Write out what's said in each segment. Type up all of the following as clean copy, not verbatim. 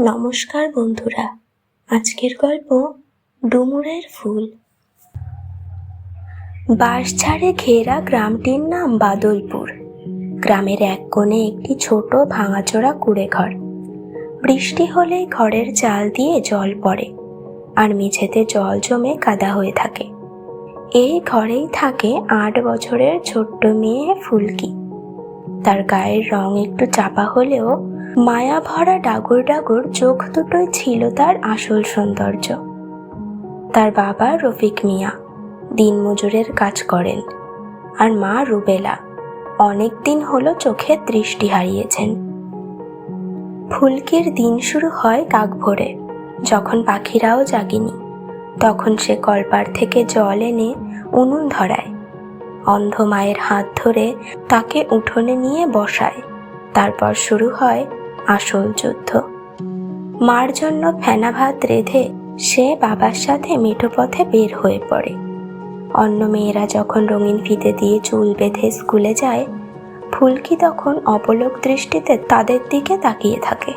নমস্কার বন্ধুরা, আজকের গল্প ডুমুরের ফুল। বাঁশঝাড়ে ঘেরা গ্রামটির নাম বাদলপুর। গ্রামের এক কোণে একটি ছোট ভাঙাচোরা কুঁড়েঘর। বৃষ্টি হলেই ঘরের চাল দিয়ে জল পড়ে আর মেঝেতে জল জমে কাদা হয়ে থাকে। এই ঘরেই থাকে 8 বছরের ছোট্ট মেয়ে ফুলকি। তার গায়ের রং একটু চাপা হলেও মায়া ভরা ডাগর ডাগর চোখ দুটোই ছিল তার আসল সৌন্দর্য। তার বাবা রফিক মিয়া দিনমজুরের কাজ করেন, আর মা রুবেলা অনেক দিন হলো চোখের দৃষ্টি হারিয়েছেন। ফুলকির দিন শুরু হয় কাক ভোরে, যখন পাখিরাও জাগেনি। তখন সে কলপার থেকে জল এনে উনুন ধরায়। অন্ধ মায়ের হাত ধরে তাকে উঠোনে নিয়ে বসায়। তারপর শুরু হয় আসল যুদ্ধ। মার জন্য ফেনা ভাত রেঁধে সে বাবার সাথে মেঠো পথে বের হয়ে পড়ে। অন্য মেয়েরা যখন রঙিন ফিতে দিয়ে চুল বেঁধে স্কুলে যায়, ফুলকি তখন অপলক দৃষ্টিতে তাদের দিকে তাকিয়ে থাকে।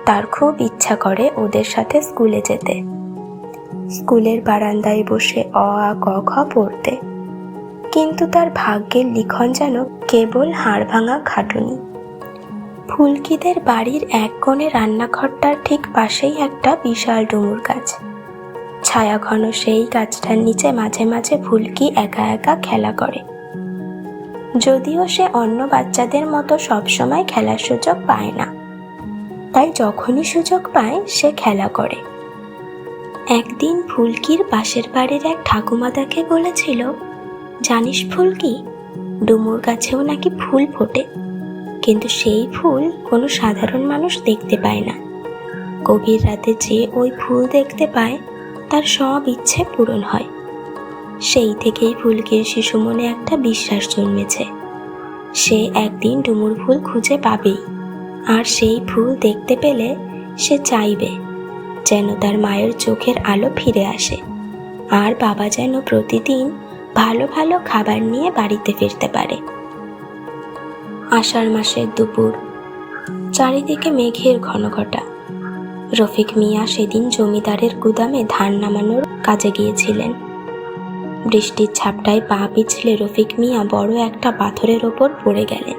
তার খুব ইচ্ছা করে ওদের সাথে স্কুলে যেতে, স্কুলের বারান্দায় বসে অ আ ক খ পড়তে। কিন্তু তার ভাগ্যের লিখন যেন কেবল হাড় ভাঙা খাটুনি। ফুলকিদের বাড়ির এক কোণে রান্নাঘরটার ঠিক পাশেই একটা বিশাল ডুমুর গাছ। ছায়া ঘন সেই গাছটার নিচে মাঝে মাঝে ফুলকি একা একা খেলা করে। যদিও সে অন্য বাচ্চাদের মতো সবসময় খেলার সুযোগ পায় না, তাই যখনই সুযোগ পায় সে খেলা করে। একদিন ফুলকির পাশের বাড়ির এক ঠাকুমা তাকে বলেছিল, জানিস ফুলকি, ডুমুর গাছেও নাকি ফুল ফোটে, কিন্তু সেই ফুল কোনো সাধারণ মানুষ দেখতে পায় না। গভীর রাতে যে ওই ফুল দেখতে পায় তার সব ইচ্ছে পূরণ হয়। সেই থেকেই ফুলকির শিশু মনে একটা বিশ্বাস জন্মেছে, সে একদিন ডুমুর ফুল খুঁজে পাবেই। আর সেই ফুল দেখতে পেলে সে চাইবে যেন তার মায়ের চোখের আলো ফিরে আসে, আর বাবা যেন প্রতিদিন ভালো ভালো খাবার নিয়ে বাড়িতে ফিরতে পারে। আষাঢ় মাসের দুপুর, চারিদিকে মেঘের ঘনঘটা। রফিক মিয়া সেদিন জমিদারের গুদামে ধান নামানোর কাজে গিয়েছিলেন। বৃষ্টির ঝাপটায় পা পিছলে রফিক মিয়া বড় একটা পাথরের ওপর পড়ে গেলেন।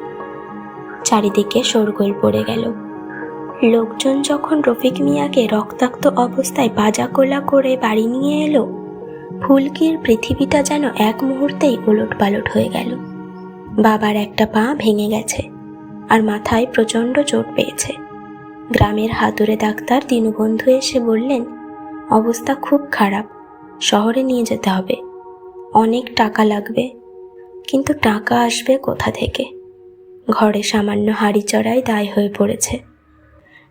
চারিদিকে শোরগোল পড়ে গেল। লোকজন যখন রফিক মিয়াকে রক্তাক্ত অবস্থায় বাজাকোলা করে বাড়ি নিয়ে এলো, ফুলকির পৃথিবীটা যেন এক মুহূর্তেই ওলটপালট হয়ে গেল। বাবার একটা পা ভেঙে গেছে আর মাথায় প্রচণ্ড চোট পেয়েছে। গ্রামের হাতুড়ে ডাক্তার দীনবন্ধু এসে বললেন, অবস্থা খুব খারাপ, শহরে নিয়ে যেতে হবে, অনেক টাকা লাগবে। কিন্তু টাকা আসবে কোথা থেকে? ঘরে সামান্য হাঁড়ি চড়াই দায় হয়ে পড়েছে।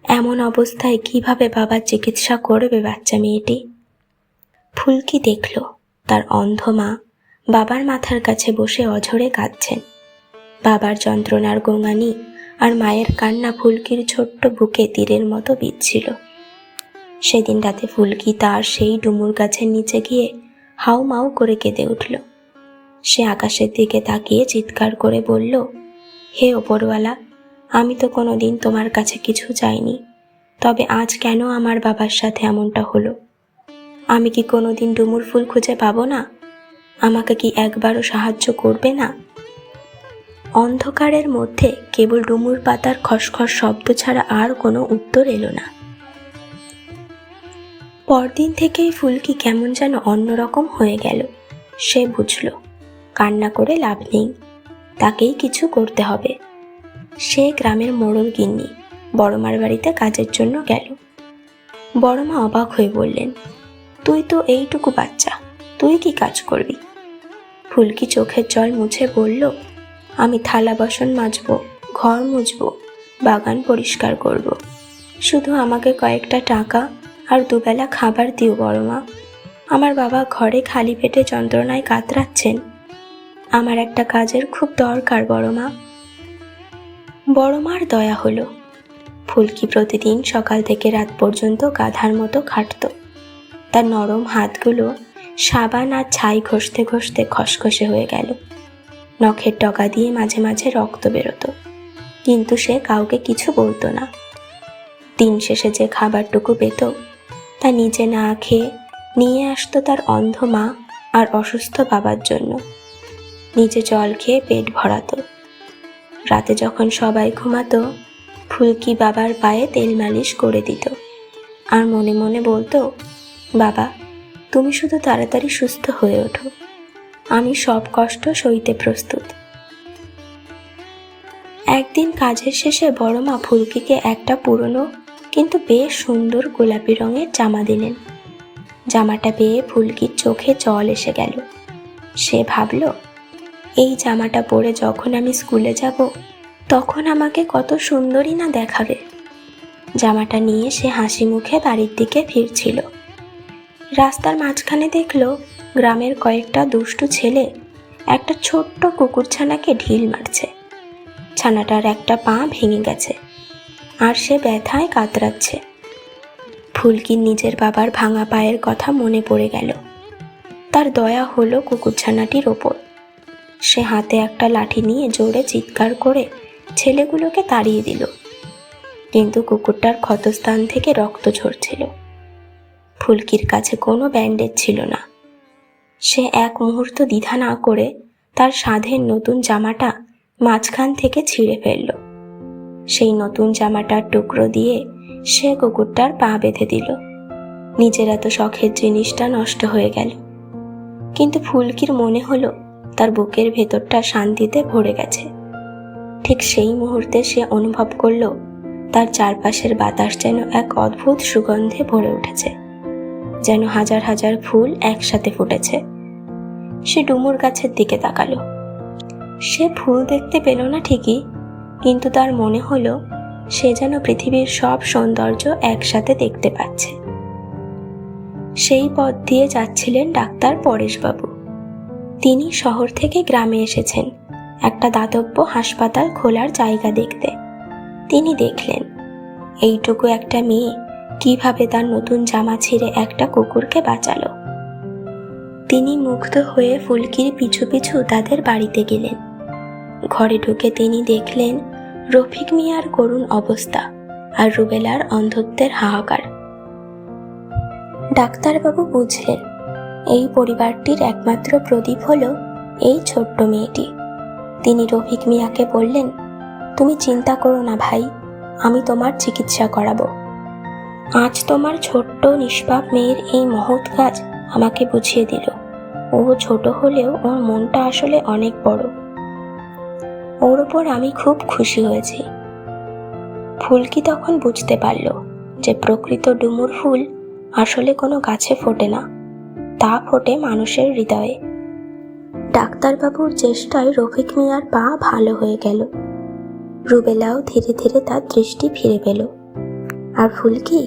এমন অবস্থায় কিভাবে বাবার চিকিৎসা করবে বাচ্চা মেয়েটি? ফুলকি দেখল তার অন্ধ মা বাবার মাথার কাছে বসে অঝরে কাঁদছেন। বাবার যন্ত্রণার গোঙানি আর মায়ের কান্না ফুলকির ছোট্ট বুকে তীরের মতো বিঁধছিল। সেদিন রাতে ফুলকি তার সেই ডুমুর গাছের নিচে গিয়ে হাউমাউ করে কেঁদে উঠল। সে আকাশের দিকে তাকিয়ে চিৎকার করে বলল, হে ওপরওয়ালা, আমি তো কোনোদিন তোমার কাছে কিছু চাইনি, তবে আজ কেন আমার বাবার সাথে এমনটা হলো? আমি কি কোনোদিন ডুমুর ফুল খুঁজে পাবো না? আমাকে কি একবারও সাহায্য করবে না? অন্ধকারের মধ্যে কেবল ডুমুর পাতার খসখস শব্দ ছাড়া আর কোনো উত্তর এলো না। পরদিন থেকেই ফুলকি কেমন যেন অন্যরকম হয়ে গেল। সে বুঝল কান্না করে লাভ নেই, তাকেই কিছু করতে হবে। সে গ্রামের মোড়ল গিন্নি বড়মার বাড়িতে কাজের জন্য গেল। বড়মা অবাক হয়ে বললেন, তুই তো এইটুকু বাচ্চা, তুই কি কাজ করবি? ফুলকি চোখের জল মুছে বলল, আমি থালা বাসন মাজবো, ঘর মুছবো, বাগান পরিষ্কার করব। শুধু আমাকে কয়েকটা টাকা আর দুবেলা খাবার দিও বড়মা। আমার বাবা ঘরে খালি পেটে যন্ত্রণায় কাতরাচ্ছেন, আমার একটা কাজের খুব দরকার বড়মা। বড়মার দয়া হলো। ফুলকি প্রতিদিন সকাল থেকে রাত পর্যন্ত গাধার মতো খাটত। তার নরম হাতগুলো সাবান আর ছাই ঘষতে ঘষতে খসখসে হয়ে গেল। নখের ডগা দিয়ে মাঝে মাঝে রক্ত বেরোতো, কিন্তু সে কাউকে কিছু বলতো না। দিন শেষে যে খাবারটুকু পেত তা নিজে না খেয়ে নিয়ে আসতো তার অন্ধ মা আর অসুস্থ বাবার জন্য। নিজে জল খেয়ে পেট ভরাতো। রাতে যখন সবাই ঘুমাতো, ফুলকি বাবার পায়ে তেল মালিশ করে দিত আর মনে মনে বলতো, বাবা তুমি শুধু তাড়াতাড়ি সুস্থ হয়ে ওঠো, আমি সব কষ্ট সইতে প্রস্তুত। একদিন কাজের শেষে বড় মা ফুলকিকে একটা পুরনো কিন্তু বেশ সুন্দর গোলাপি রঙের জামা দিলেন। জামাটা পেয়ে ফুলকির চোখে জল এসে গেল। সে ভাবল, এই জামাটা পরে যখন আমি স্কুলে যাব তখন আমাকে কত সুন্দরী না দেখাবে। জামাটা নিয়ে সে হাসি মুখে বাড়ির দিকে ফিরছিল। রাস্তার মাঝখানে দেখল গ্রামের কয়েকটা দুষ্টু ছেলে একটা ছোট্ট কুকুরছানাকে ঢিল মারছে। ছানাটার একটা পা ভেঙে গেছে আর সে ব্যথায় কাতরাচ্ছে। ফুলকির নিজের বাবার ভাঙা পায়ের কথা মনে পড়ে গেল। তার দয়া হলো কুকুরছানাটির ওপর। সে হাতে একটা লাঠি নিয়ে জোরে চিৎকার করে ছেলেগুলোকে তাড়িয়ে দিল, কিন্তু কুকুরটার ক্ষতস্থান থেকে রক্ত ঝরছিল। ফুলকির কাছে কোনো ব্যান্ডেজ ছিল না। সে এক মুহূর্ত দ্বিধা না করে তার সাধের নতুন জামাটা মাঝখান থেকে ছিঁড়ে ফেলল। সেই নতুন জামাটার টুকরো দিয়ে সে কুকুরটার পা বেঁধে দিল। নিজের এত শখের জিনিসটা নষ্ট হয়ে গেল, কিন্তু ফুলকির মনে হলো তার বুকের ভেতরটা শান্তিতে ভরে গেছে। ঠিক সেই মুহূর্তে সে অনুভব করল তার চারপাশের বাতাস যেন এক অদ্ভুত সুগন্ধে ভরে উঠেছে, যেন হাজার হাজার ফুল একসাথে ফুটেছে। সে ডুমুর গাছের দিকে তাকালো। সে ফুল দেখতে পেল না ঠিকই, কিন্তু তার মনে হলো সে যেন পৃথিবীর সব সৌন্দর্য একসাথে দেখতে পাচ্ছে। সেই পথ দিয়ে যাচ্ছিলেন ডাক্তার পরেশবাবু। তিনি শহর থেকে গ্রামে এসেছেন একটা দাতব্য হাসপাতাল খোলার জায়গা দেখতে। তিনি দেখলেন এইটুকু একটা মেয়ে কিভাবে তার নতুন জামা ছিঁড়ে একটা কুকুরকে বাঁচালো। তিনি মুগ্ধ হয়ে ফুলকির পিছু পিছু তাদের বাড়িতে গেলেন। ঘরে ঢুকে তিনি দেখলেন রফিক মিয়ার করুণ অবস্থা আর রুবেলার অন্ধত্বের হাহাকার। ডাক্তারবাবু বুঝলেন এই পরিবারটির একমাত্র প্রদীপ হলো এই ছোট্ট মেয়েটি। তিনি রফিক মিয়াকে বললেন, তুমি চিন্তা করো না ভাই, আমি তোমার চিকিৎসা করাবো। আজ তোমার ছোট্ট নিষ্পাপ মেয়ের এই মহৎ কাজ আমাকে বুঝিয়ে দিল। ও ছোট হলেও ওর মনটা আসলে অনেক বড়। ওর ওপর আমি খুব খুশি হয়েছি। ফুলকি তখন বুঝতে পারল যে প্রকৃত ডুমুর ফুল আসলে কোনো গাছে ফোটে না, তা ফোটে মানুষের হৃদয়ে। ডাক্তারবাবুর চেষ্টায় রফিক মিয়ার পা ভালো হয়ে গেল। রুবেলাও ধীরে ধীরে তার দৃষ্টি ফিরে পেল। আর ফুলকি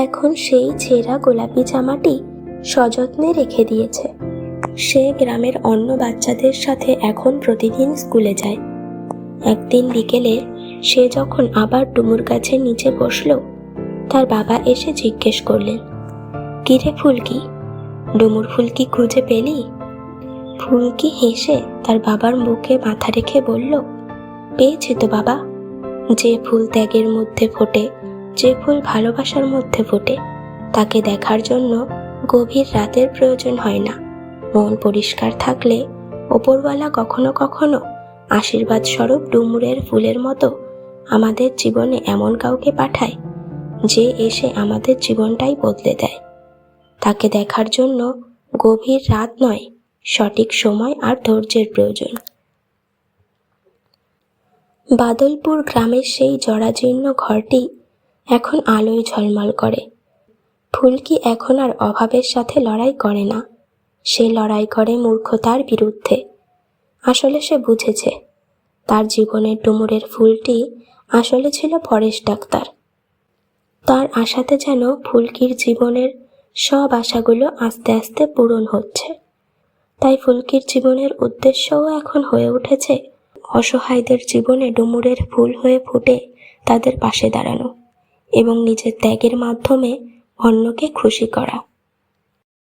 এখন সেই ছেঁড়া গোলাপি জামাটি সযত্নে রেখে দিয়েছে। সে গ্রামের অন্য বাচ্চাদের সাথে এখন প্রতিদিন স্কুলে যায়। একদিন বিকেলে সে যখন আবার ডুমুর গাছের নিচে বসল, তার বাবা এসে জিজ্ঞেস করলেন, কিরে ফুলকি, ডুমুর ফুলকি খুঁজে পেলি? ফুলকি হেসে তার বাবার বুকে মাথা রেখে বলল, পেয়েছি তো বাবা। যে ফুল ত্যাগের মধ্যে ফোটে, যে ফুল ভালোবাসার মধ্যে ফোটে, তাকে দেখার জন্য গভীর রাতের প্রয়োজন হয় না। মন পরিষ্কার থাকলে ওপরওয়ালা কখনো কখনো আশীর্বাদ স্বরূপ ডুমুরের ফুলের মতো আমাদের জীবনে এমন কাউকে পাঠায় যে এসে আমাদের জীবনটাই বদলে দেয়। তাকে দেখার জন্য গভীর রাত নয়, সঠিক সময় আর ধৈর্যের প্রয়োজন। বাদলপুর গ্রামের সেই জরাজীর্ণ ঘরটি এখন আলোয় ঝলমল করে। ফুলকি এখন আর অভাবের সাথে লড়াই করে না, সে লড়াই করে মূর্খতার বিরুদ্ধে। আসলে সে বুঝেছে তার জীবনের ডুমুরের ফুলটি আসলে ছিল পরেশ ডাক্তার। তার আশাতে যেন ফুলকির জীবনের সব আশাগুলো আস্তে আস্তে পূরণ হচ্ছে। তাই ফুলকির জীবনের উদ্দেশ্যও এখন হয়ে উঠেছে অসহায়দের জীবনে ডুমুরের ফুল হয়ে ফুটে তাদের পাশে দাঁড়ানো এবং নিজের ত্যাগের মাধ্যমে অন্যকে খুশি করা।